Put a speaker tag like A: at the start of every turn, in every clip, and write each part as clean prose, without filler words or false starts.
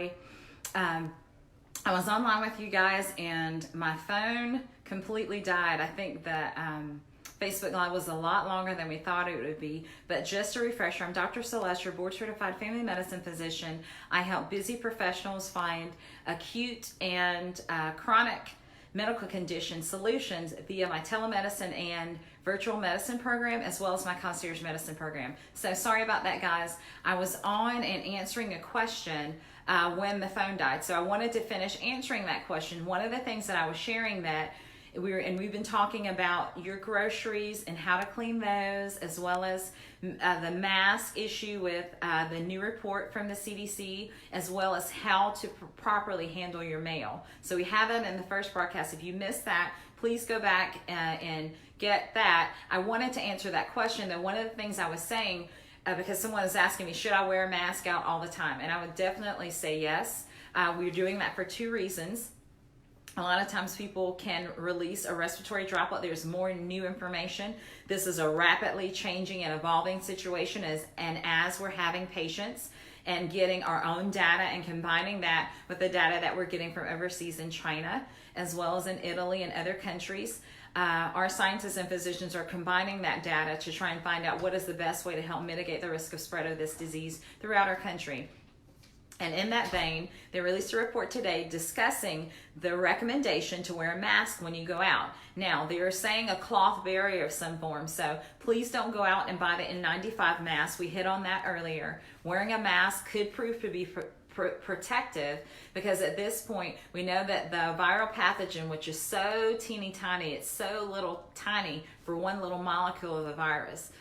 A: story. I was online with you guys and my phone completely died. I think that Facebook Live was a lot longer than we thought it would be, but just a refresher, I'm Dr. Celeste, your board certified family medicine physician. I help busy professionals find acute and chronic medical condition solutions via my telemedicine and virtual medicine program, as well as my concierge medicine program. So sorry about that, guys. I was on and answering a question when the phone died. So I wanted to finish answering that question. One of the things that I was sharing that we've been talking about your groceries and how to clean those, as well as the mask issue with the new report from the CDC, as well as how to properly handle your mail. So we have it in the first broadcast. If you missed that, please go back and get that. I wanted to answer that question, though. One of the things I was saying, because someone was asking me, should I wear a mask out all the time? And I would definitely say yes. We're doing that for two reasons. A lot of times people can release a respiratory droplet. There's more new information. This is a rapidly changing and evolving situation as we're having patients and getting our own data and combining that with the data that we're getting from overseas in China, as well as in Italy and other countries. Our scientists and physicians are combining that data to try and find out what is the best way to help mitigate the risk of spread of this disease throughout our country. And in that vein, they released a report today discussing the recommendation to wear a mask when you go out. Now, they are saying a cloth barrier of some form, so please don't go out and buy the N95 mask. We hit on that earlier. Wearing a mask could prove to be protective, because at this point, we know that the viral pathogen, which is so teeny tiny, it's so little tiny for one little molecule of the virus,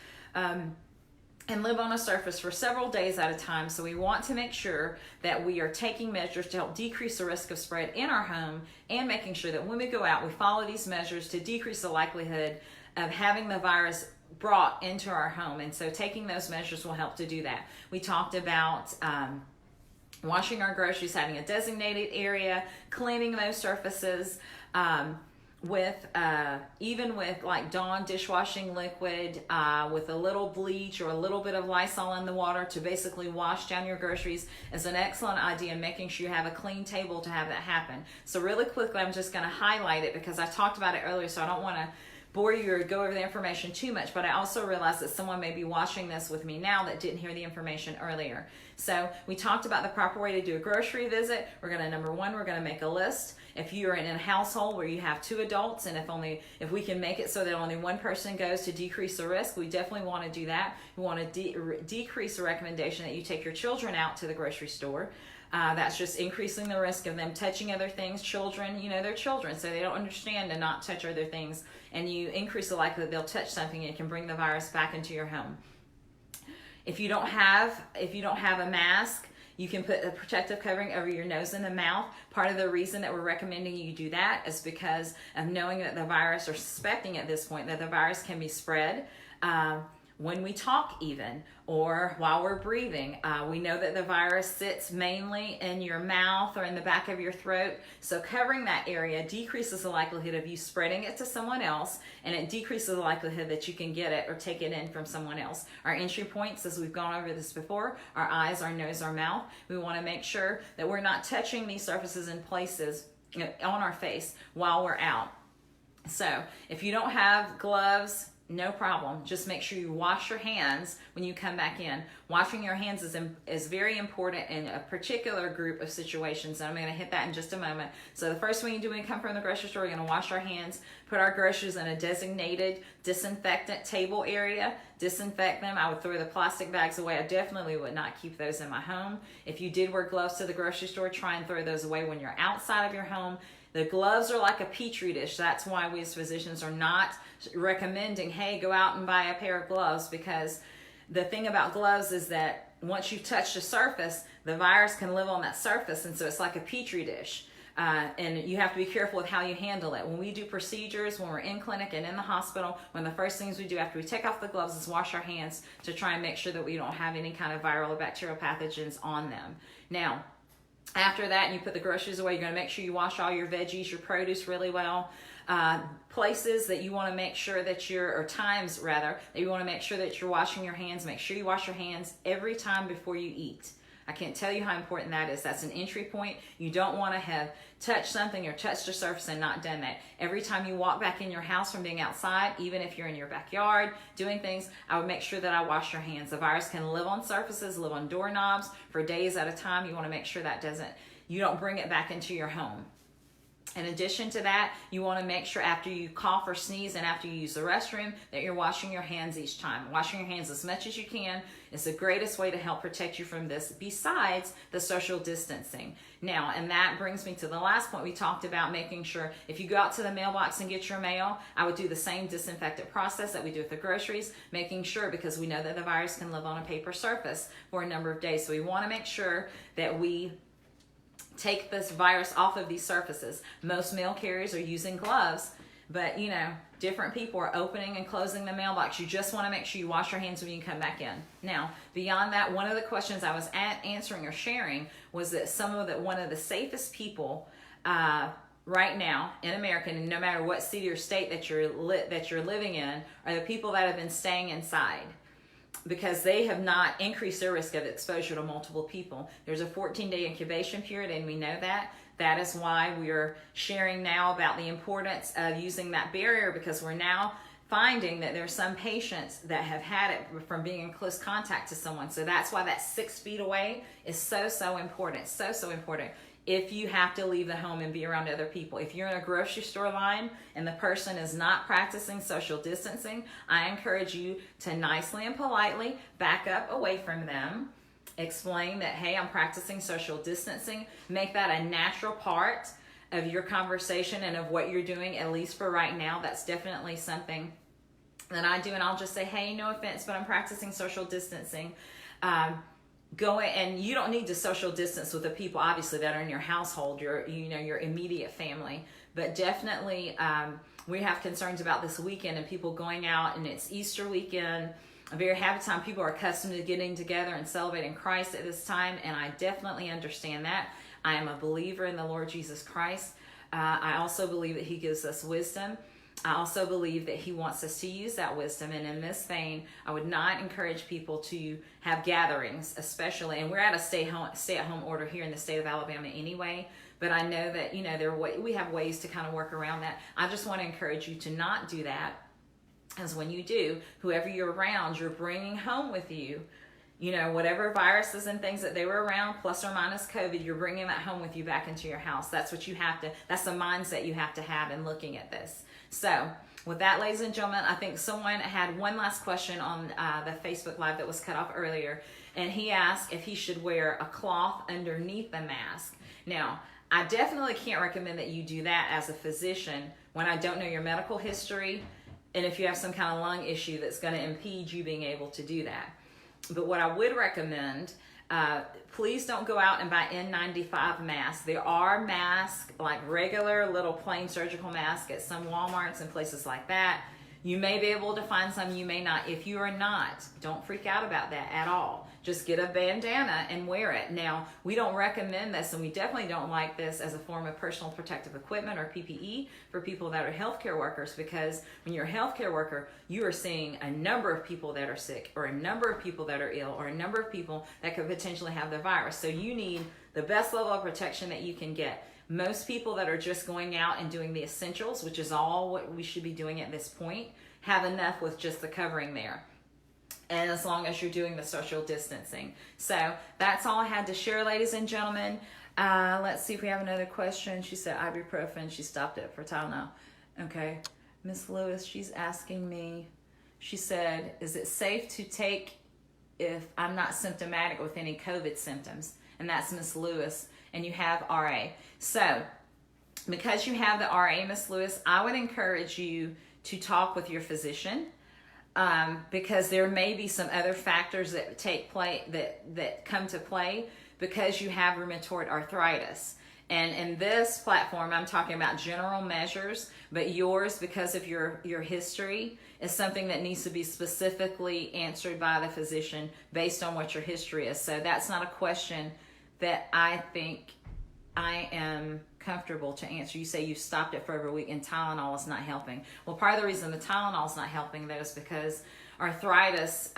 A: and live on a surface for several days at a time. So we want to make sure that we are taking measures to help decrease the risk of spread in our home, and making sure that when we go out, we follow these measures to decrease the likelihood of having the virus brought into our home. And so taking those measures will help to do that. We talked about washing our groceries, having a designated area, cleaning those surfaces, even with like Dawn dishwashing liquid, with a little bleach or a little bit of Lysol in the water to basically wash down your groceries is an excellent idea, and making sure you have a clean table to have that happen. So really quickly, I'm just going to highlight it because I talked about it earlier, so I don't want to bore you or go over the information too much, but I also realized that someone may be watching this with me now that didn't hear the information earlier. So we talked about the proper way to do a grocery visit. We're going to, number one, we're going to make a list. If you're in a household where you have two adults, and if we can make it so that only one person goes to decrease the risk, we definitely want to do that. We want to decrease the recommendation that you take your children out to the grocery store. That's just increasing the risk of them touching other things. Children, they're children, so they don't understand to not touch other things, and you increase the likelihood they'll touch something and it can bring the virus back into your home. If you don't have a mask, you can put a protective covering over your nose and the mouth. Part of the reason that we're recommending you do that is because of knowing that the virus, or suspecting at this point that the virus can be spread when we talk even, or while we're breathing. We know that the virus sits mainly in your mouth or in the back of your throat. So covering that area decreases the likelihood of you spreading it to someone else, and it decreases the likelihood that you can get it or take it in from someone else. Our entry points, as we've gone over this before, our eyes, our nose, our mouth. We want to make sure that we're not touching these surfaces in places on our face while we're out. So if you don't have gloves, no problem. Just make sure you wash your hands when you come back in. Washing your hands is very important in a particular group of situations, and I'm going to hit that in just a moment. So the first thing you do when you come from the grocery store, you're going to wash our hands, put our groceries in a designated disinfectant table area, disinfect them. I would throw the plastic bags away. I definitely would not keep those in my home. If you did wear gloves to the grocery store, try and throw those away when you're outside of your home. The gloves are like a petri dish. That's why we as physicians are not recommending, hey, go out and buy a pair of gloves, because the thing about gloves is that once you've touched a surface, the virus can live on that surface, and so it's like a petri dish. And you have to be careful with how you handle it. When we do procedures, when we're in clinic and in the hospital, one of the first things we do after we take off the gloves is wash our hands to try and make sure that we don't have any kind of viral or bacterial pathogens on them. Now, after that, and you put the groceries away, you're going to make sure you wash all your veggies, your produce really well. Places that you want to make sure that times rather, that you want to make sure that you're washing your hands. Make sure you wash your hands every time before you eat. I can't tell you how important that is. That's an entry point. You don't want to have touched something or touched a surface and not done that. Every time you walk back in your house from being outside, even if you're in your backyard doing things, I would make sure that I wash your hands. The virus can live on surfaces, live on doorknobs for days at a time. You want to make sure that you don't bring it back into your home. In addition to that, you want to make sure after you cough or sneeze and after you use the restroom that you're washing your hands each time. Washing your hands as much as you can is the greatest way to help protect you from this, besides the social distancing. Now, and that brings me to the last point. We talked about making sure if you go out to the mailbox and get your mail, I would do the same disinfectant process that we do at the groceries, making sure, because we know that the virus can live on a paper surface for a number of days. So we want to make sure that we take this virus off of these surfaces. Most mail carriers are using gloves, but different people are opening and closing the mailbox. You just want to make sure you wash your hands when you come back in. Now, beyond that, one of the questions I was answering or sharing was that one of the safest people right now in America, and no matter what city or state that you're living in, are the people that have been staying inside, because they have not increased their risk of exposure to multiple people. There's a 14-day incubation period, and we know that. That is why we are sharing now about the importance of using that barrier, because we're now finding that there are some patients that have had it from being in close contact to someone. So that's why that 6 feet away is so important. So important. If you have to leave the home and be around other people. If you're in a grocery store line and the person is not practicing social distancing, I encourage you to nicely and politely back up away from them. Explain that, hey, I'm practicing social distancing. Make that a natural part of your conversation and of what you're doing, at least for right now. That's definitely something that I do. And I'll just say, hey, no offense, but I'm practicing social distancing. And you don't need to social distance with the people, obviously, that are in your household, your immediate family. But definitely, we have concerns about this weekend and people going out, and it's Easter weekend, a very happy time. People are accustomed to getting together and celebrating Christ at this time, and I definitely understand that. I am a believer in the Lord Jesus Christ. I also believe that He gives us wisdom. I also believe that He wants us to use that wisdom. And in this vein, I would not encourage people to have gatherings, especially, and we're at a stay-at-home order here in the state of Alabama anyway, but I know that, we have ways to kind of work around that. I just want to encourage you to not do that, as when you do, whoever you're around, you're bringing home with you, whatever viruses and things that they were around, plus or minus COVID, you're bringing that home with you back into your house. That's what that's the mindset you have to have in looking at this. So with that, ladies and gentlemen, I think someone had one last question on the Facebook Live that was cut off earlier. And he asked if he should wear a cloth underneath the mask. Now, I definitely can't recommend that you do that as a physician when I don't know your medical history, and if you have some kind of lung issue that's going to impede you being able to do that. But what I would recommend, please don't go out and buy N95 masks. There are masks, like regular little plain surgical masks at some Walmarts and places like that. You may be able to find some, you may not. If you are not, don't freak out about that at all. Just get a bandana and wear it. Now, we don't recommend this, and we definitely don't like this as a form of personal protective equipment or PPE for people that are healthcare workers, because when you're a healthcare worker, you are seeing a number of people that are sick, or a number of people that are ill, or a number of people that could potentially have the virus. So you need the best level of protection that you can get. Most people that are just going out and doing the essentials, which is all what we should be doing at this point, have enough with just the covering there. And as long as you're doing the social distancing. So that's all I had to share, ladies and gentlemen. Let's see if we have another question. She said ibuprofen. She stopped it for Tylenol. Okay. Miss Lewis, she's asking me, she said, is it safe to take if I'm not symptomatic with any COVID symptoms? And that's Miss Lewis. And you have RA. So because you have the RA, Miss Lewis, I would encourage you to talk with your physician, because there may be some other factors that that come to play because you have rheumatoid arthritis. And in this platform, I'm talking about general measures, but yours, because of your history, is something that needs to be specifically answered by the physician based on what your history is. So that's not a question that I think I am comfortable to answer. You say you stopped it for over a week and Tylenol is not helping. Well, part of the reason the Tylenol is not helping, that is because arthritis,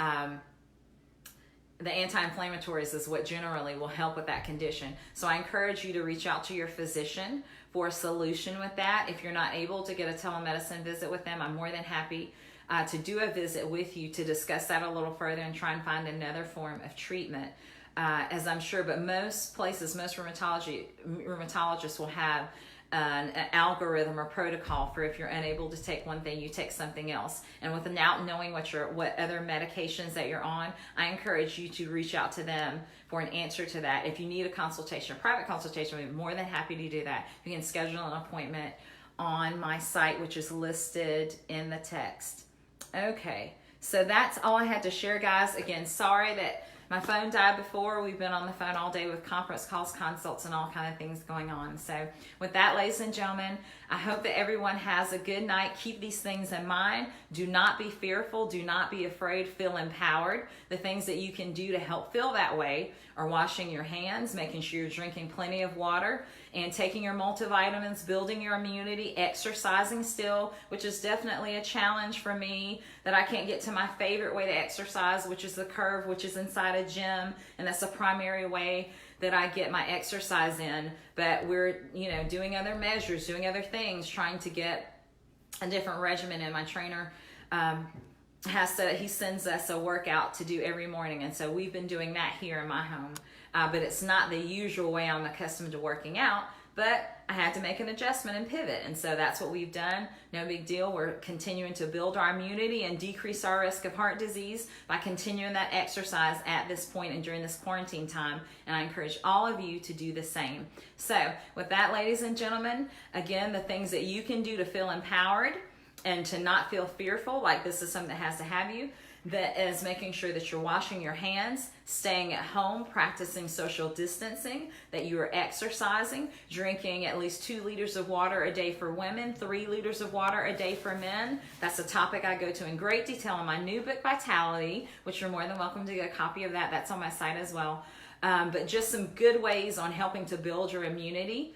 A: the anti-inflammatories is what generally will help with that condition. So I encourage you to reach out to your physician for a solution with that. If you're not able to get a telemedicine visit with them, I'm more than happy to do a visit with you to discuss that a little further and try and find another form of treatment. As I'm sure, but most places, most rheumatologists will have an algorithm or protocol for if you're unable to take one thing, you take something else. And without knowing what other medications that you're on, I encourage you to reach out to them for an answer to that. If you need a consultation, a private consultation, we're more than happy to do that. You can schedule an appointment on my site, which is listed in the text. Okay, so that's all I had to share, guys. Again, sorry that my phone died before. We've been on the phone all day with conference calls, consults, and all kind of things going on. So with that, ladies and gentlemen, I hope that everyone has a good night. Keep these things in mind. Do not be fearful. Do not be afraid. Feel empowered. The things that you can do to help feel that way are washing your hands, making sure you're drinking plenty of water, and taking your multivitamins, building your immunity, exercising still, which is definitely a challenge for me, that I can't get to my favorite way to exercise, which is the curve, which is inside a gym, and that's a primary way that I get my exercise in. But we're, doing other measures, doing other things, trying to get a different regimen. And my trainer he sends us a workout to do every morning, and so we've been doing that here in my home. But it's not the usual way I'm accustomed to working out, but I had to make an adjustment and pivot, and so that's what we've done. No big deal. We're continuing to build our immunity and decrease our risk of heart disease by continuing that exercise at this point and during this quarantine time, and I encourage all of you to do the same. So with that, ladies and gentlemen, again, the things that you can do to feel empowered and to not feel fearful, like this is something that has to have you, that is making sure that you're washing your hands, staying at home, practicing social distancing, that you are exercising, drinking at least 2 liters of water a day for women, 3 liters of water a day for men. That's a topic I go to in great detail in my new book, Vitality, which you're more than welcome to get a copy of that. That's on my site as well. But just some good ways on helping to build your immunity,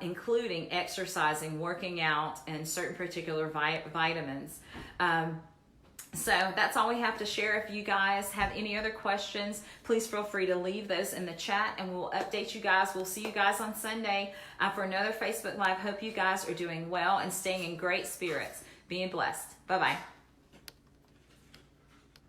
A: including exercising, working out, and certain particular vitamins. So that's all we have to share. If you guys have any other questions, please feel free to leave those in the chat, and we'll update you guys. We'll see you guys on Sunday for another Facebook Live. Hope you guys are doing well and staying in great spirits. Being blessed. Bye-bye.